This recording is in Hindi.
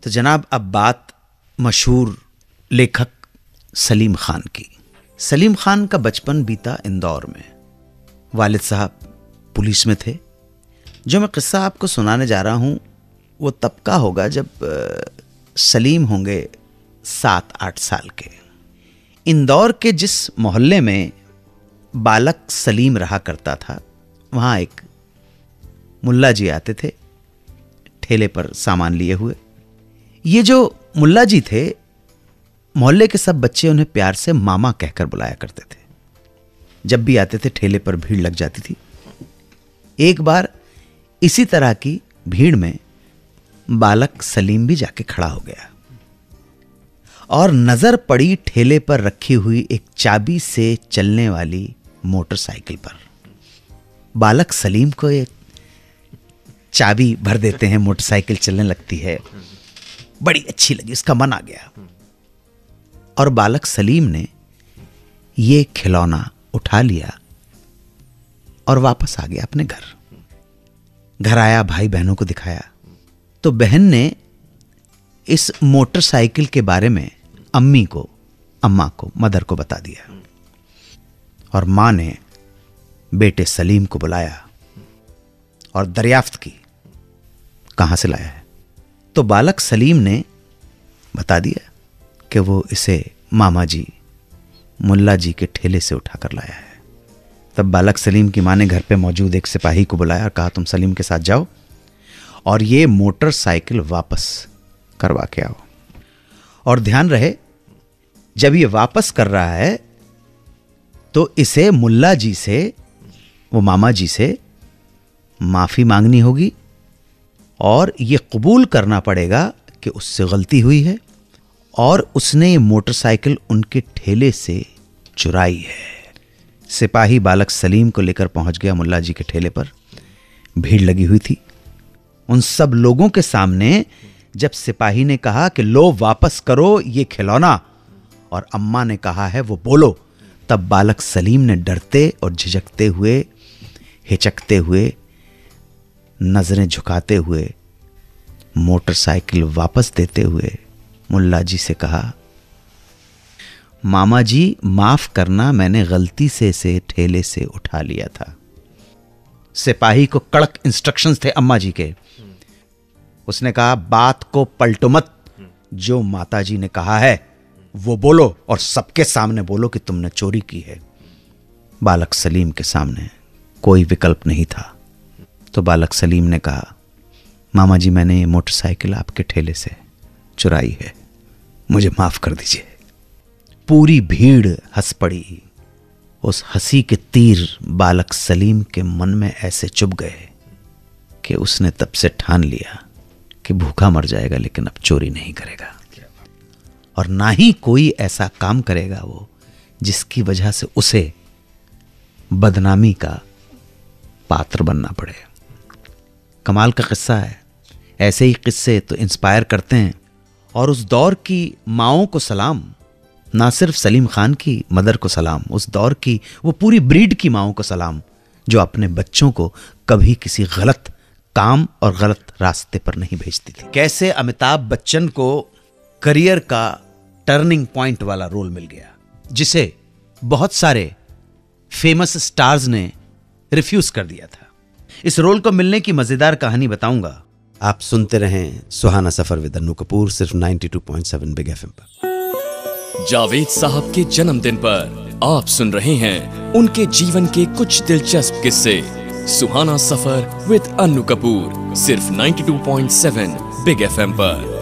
तो जनाब अब बात मशहूर लेखक सलीम खान की। सलीम खान का बचपन बीता इंदौर में। वालिद साहब पुलिस में थे। जो मैं किस्सा आपको सुनाने जा रहा हूँ वो तब का होगा जब सलीम होंगे 7-8 साल के। इंदौर के जिस मोहल्ले में बालक सलीम रहा करता था वहाँ एक मुल्ला जी आते थे ठेले पर सामान लिए हुए। ये जो मुल्ला जी थे मोहल्ले के सब बच्चे उन्हें प्यार से मामा कहकर बुलाया करते थे। जब भी आते थे ठेले पर भीड़ लग जाती थी। एक बार इसी तरह की भीड़ में बालक सलीम भी जाके खड़ा हो गया और नजर पड़ी ठेले पर रखी हुई एक चाबी से चलने वाली मोटरसाइकिल पर। बालक सलीम को एक चाबी भर देते हैं, मोटरसाइकिल चलने लगती है। बड़ी अच्छी लगी, उसका मन आ गया और बालक सलीम ने ये खिलौना उठा लिया और वापस आ गया अपने घर। घर आया, भाई बहनों को दिखाया तो बहन ने इस मोटरसाइकिल के बारे में अम्मा को मदर को बता दिया और मां ने बेटे सलीम को बुलाया और दरियाफ्त की कहां से लाया है। तो बालक सलीम ने बता दिया कि वो इसे मामा जी मुल्ला जी के ठेले से उठाकर लाया है। तब बालक सलीम की मां ने घर पे मौजूद एक सिपाही को बुलाया और कहा तुम सलीम के साथ जाओ और ये मोटरसाइकिल वापस करवा के आओ। और ध्यान रहे जब ये वापस कर रहा है तो इसे मुल्ला जी से, वो मामा जी से माफी मांगनी होगी और ये कबूल करना पड़ेगा कि उससे गलती हुई है और उसने ये मोटरसाइकिल उनके ठेले से चुराई है। सिपाही बालक सलीम को लेकर पहुंच गया मुल्ला जी के ठेले पर। भीड़ लगी हुई थी। उन सब लोगों के सामने जब सिपाही ने कहा कि लो वापस करो ये खिलौना और अम्मा ने कहा है वो बोलो, तब बालक सलीम ने डरते और झिझकते हुए, हिचकते हुए, नजरें झुकाते हुए, मोटरसाइकिल वापस देते हुए मुल्ला जी से कहा मामा जी माफ करना, मैंने गलती से इसे ठेले से उठा लिया था। सिपाही को कड़क इंस्ट्रक्शंस थे अम्मा जी के। उसने कहा बात को पलटो मत, जो माता जी ने कहा है वो बोलो और सबके सामने बोलो कि तुमने चोरी की है। बालक सलीम के सामने कोई विकल्प नहीं था तो बालक सलीम ने कहा मामा जी मैंने ये मोटरसाइकिल आपके ठेले से चुराई है, मुझे माफ कर दीजिए। पूरी भीड़ हंस पड़ी। उस हंसी के तीर बालक सलीम के मन में ऐसे चुभ गए कि उसने तब से ठान लिया कि भूखा मर जाएगा लेकिन अब चोरी नहीं करेगा और ना ही कोई ऐसा काम करेगा वो जिसकी वजह से उसे बदनामी का पात्र बनना पड़े। कमाल का किस्सा है। ऐसे ही किस्से तो इंस्पायर करते हैं और उस दौर की माओं को सलाम, ना सिर्फ सलीम खान की मदर को सलाम, उस दौर की वो पूरी ब्रीड की माओं को सलाम जो अपने बच्चों को कभी किसी गलत काम और गलत रास्ते पर नहीं भेजती थी। कैसे अमिताभ बच्चन को करियर का टर्निंग पॉइंट वाला रोल मिल गया जिसे बहुत सारे फेमस स्टार्स ने रिफ्यूज कर दिया था। इस रोल को मिलने की मजेदार कहानी बताऊंगा। आप सुनते रहें सुहाना सफर विद अन्नू कपूर, सिर्फ 92.7 बिग एफएम पर। जावेद साहब के जन्मदिन पर आप सुन रहे हैं उनके जीवन के कुछ दिलचस्प किस्से। सुहाना सफर विद अन्नू कपूर, सिर्फ 92.7 बिग एफएम पर।